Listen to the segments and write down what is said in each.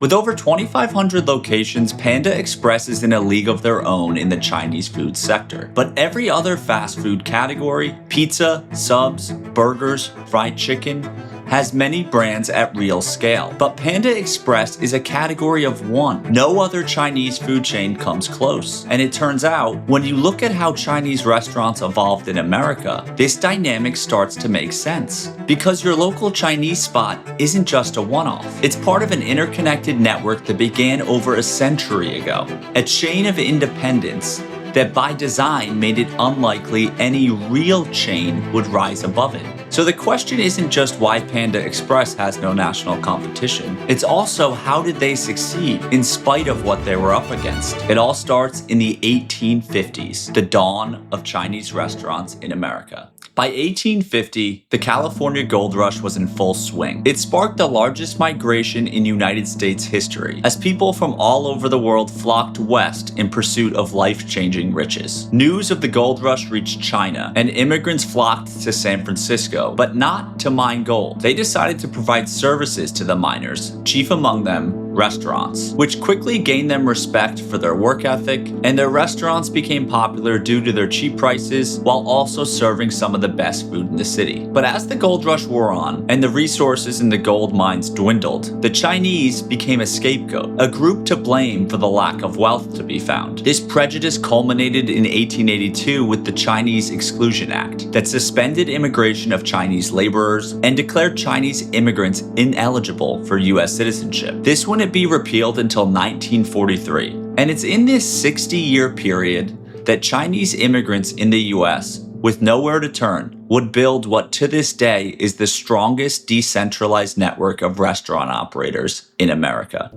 With over 2,500 locations, Panda Express is in a league of their own in the Chinese food sector. But every other fast food category, pizza, subs, burgers, fried chicken, has many brands at real scale. But Panda Express is a category of one. No other Chinese food chain comes close. And it turns out, when you look at how Chinese restaurants evolved in America, this dynamic starts to make sense. Because your local Chinese spot isn't just a one-off. It's part of an interconnected network that began over a century ago. A chain of independence that by design made it unlikely any real chain would rise above it. So the question isn't just why Panda Express has no national competition, it's also how did they succeed in spite of what they were up against. It all starts in the 1850s, the dawn of Chinese restaurants in America. By 1850, the California gold rush was in full swing. It sparked the largest migration in United States history, as people from all over the world flocked west in pursuit of life-changing riches. News of the gold rush reached China, and immigrants flocked to San Francisco, but not to mine gold. They decided to provide services to the miners, chief among them, restaurants, which quickly gained them respect for their work ethic, and their restaurants became popular due to their cheap prices while also serving some of the best food in the city. But as the gold rush wore on and the resources in the gold mines dwindled, the Chinese became a scapegoat, a group to blame for the lack of wealth to be found. This prejudice culminated in 1882 with the Chinese Exclusion Act that suspended immigration of Chinese laborers and declared Chinese immigrants ineligible for U.S. citizenship. This wouldn't be repealed until 1943. And it's in this 60-year period that Chinese immigrants in the U.S., with nowhere to turn, would build what to this day is the strongest decentralized network of restaurant operators in America.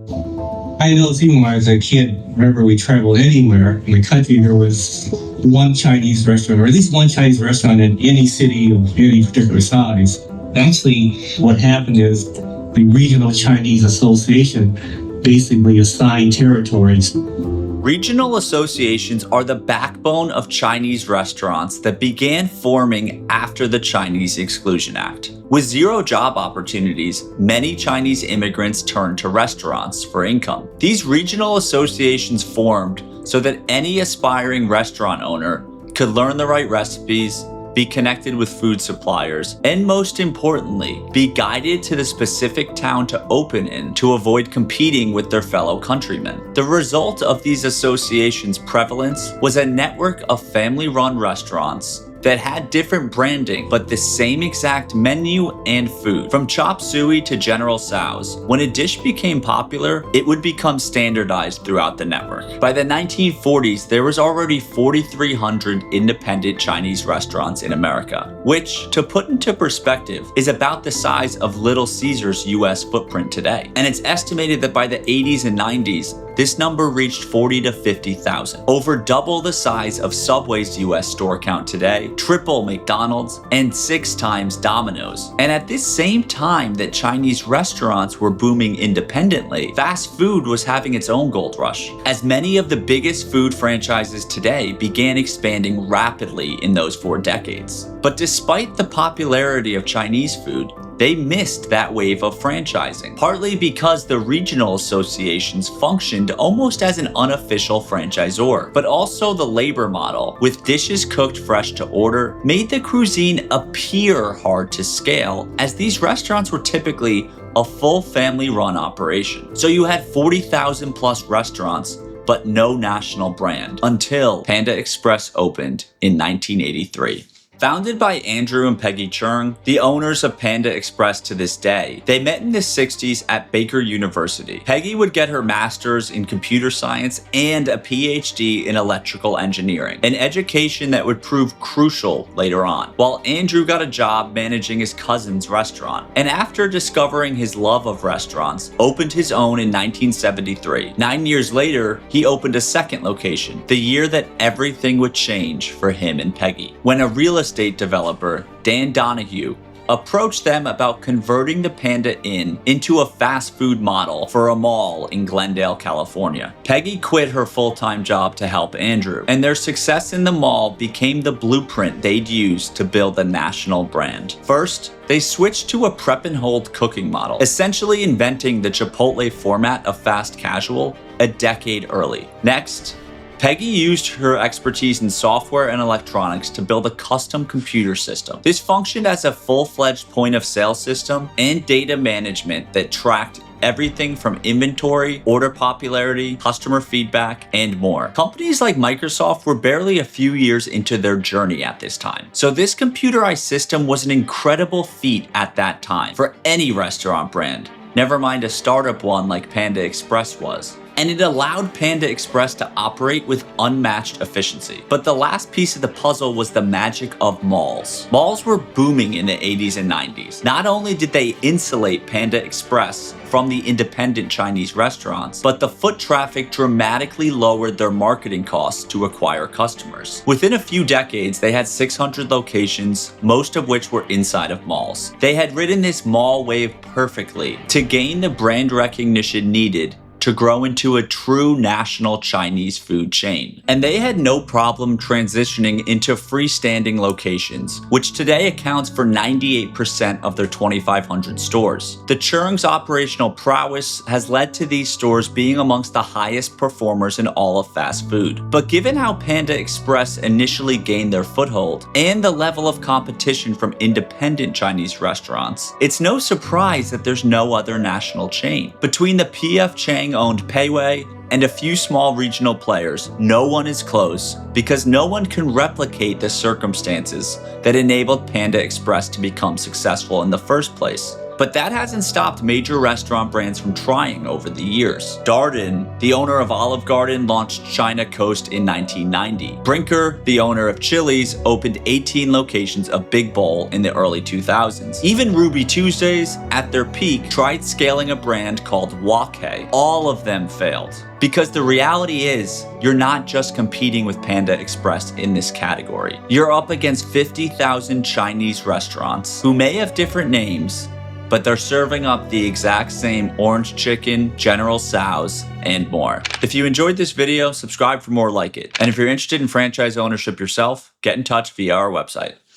I know even when I was a kid, remember we traveled anywhere in the country, there was one Chinese restaurant, or at least one Chinese restaurant in any city of any particular size. Actually, what happened is the Regional Chinese Association basically assigned territories. Regional associations are the backbone of Chinese restaurants that began forming after the Chinese Exclusion Act. With zero job opportunities, many Chinese immigrants turned to restaurants for income. These regional associations formed so that any aspiring restaurant owner could learn the right recipes, be connected with food suppliers, and most importantly, be guided to the specific town to open in to avoid competing with their fellow countrymen. The result of these associations' prevalence was a network of family-run restaurants that had different branding, but the same exact menu and food. From chop suey to General Tso's, when a dish became popular, it would become standardized throughout the network. By the 1940s, there was already 4,300 independent Chinese restaurants in America, which, to put into perspective, is about the size of Little Caesar's US footprint today. And it's estimated that by the 80s and 90s, this number reached 40 to 50,000, over double the size of Subway's US store count today, triple McDonald's, and 6 times Domino's. And at this same time that Chinese restaurants were booming independently, fast food was having its own gold rush, as many of the biggest food franchises today began expanding rapidly in those 4 decades. But despite the popularity of Chinese food, they missed that wave of franchising, partly because the regional associations functioned almost as an unofficial franchisor, but also the labor model, with dishes cooked fresh to order, made the cuisine appear hard to scale, as these restaurants were typically a full family-run operation. So you had 40,000 plus restaurants, but no national brand, until Panda Express opened in 1983. Founded by Andrew and Peggy Chung, the owners of Panda Express to this day, they met in the 60s at Baker University. Peggy would get her master's in computer science and a PhD in electrical engineering, an education that would prove crucial later on, while Andrew got a job managing his cousin's restaurant. And after discovering his love of restaurants, opened his own in 1973. 9 years later, he opened a second location, the year that everything would change for him and Peggy, when a real estate developer, Dan Donahue, approached them about converting the Panda Inn into a fast food model for a mall in Glendale, California. Peggy quit her full-time job to help Andrew, and their success in the mall became the blueprint they'd use to build a national brand. First, they switched to a prep and hold cooking model, essentially inventing the Chipotle format of fast casual a decade early. Next, Peggy used her expertise in software and electronics to build a custom computer system. This functioned as a full-fledged point-of-sale system and data management that tracked everything from inventory, order popularity, customer feedback, and more. Companies like Microsoft were barely a few years into their journey at this time. So this computerized system was an incredible feat at that time for any restaurant brand, never mind a startup one like Panda Express was. And it allowed Panda Express to operate with unmatched efficiency. But the last piece of the puzzle was the magic of malls. Malls were booming in the 80s and 90s. Not only did they insulate Panda Express from the independent Chinese restaurants, but the foot traffic dramatically lowered their marketing costs to acquire customers. Within a few decades, they had 600 locations, most of which were inside of malls. They had ridden this mall wave perfectly to gain the brand recognition needed to grow into a true national Chinese food chain. And they had no problem transitioning into freestanding locations, which today accounts for 98% of their 2,500 stores. The Churng's operational prowess has led to these stores being amongst the highest performers in all of fast food. But given how Panda Express initially gained their foothold and the level of competition from independent Chinese restaurants, it's no surprise that there's no other national chain. Between the P.F. Chang owned Pei Wei and a few small regional players, no one is close because no one can replicate the circumstances that enabled Panda Express to become successful in the first place. But that hasn't stopped major restaurant brands from trying over the years. Darden, the owner of Olive Garden, launched China Coast in 1990. Brinker, the owner of Chili's, opened 18 locations of Big Bowl in the early 2000s. Even Ruby Tuesdays, at their peak, tried scaling a brand called Wok Hei. All of them failed. Because the reality is, you're not just competing with Panda Express in this category. You're up against 50,000 Chinese restaurants who may have different names, but they're serving up the exact same orange chicken, General Tso's, and more. If you enjoyed this video, subscribe for more like it. And if you're interested in franchise ownership yourself, get in touch via our website.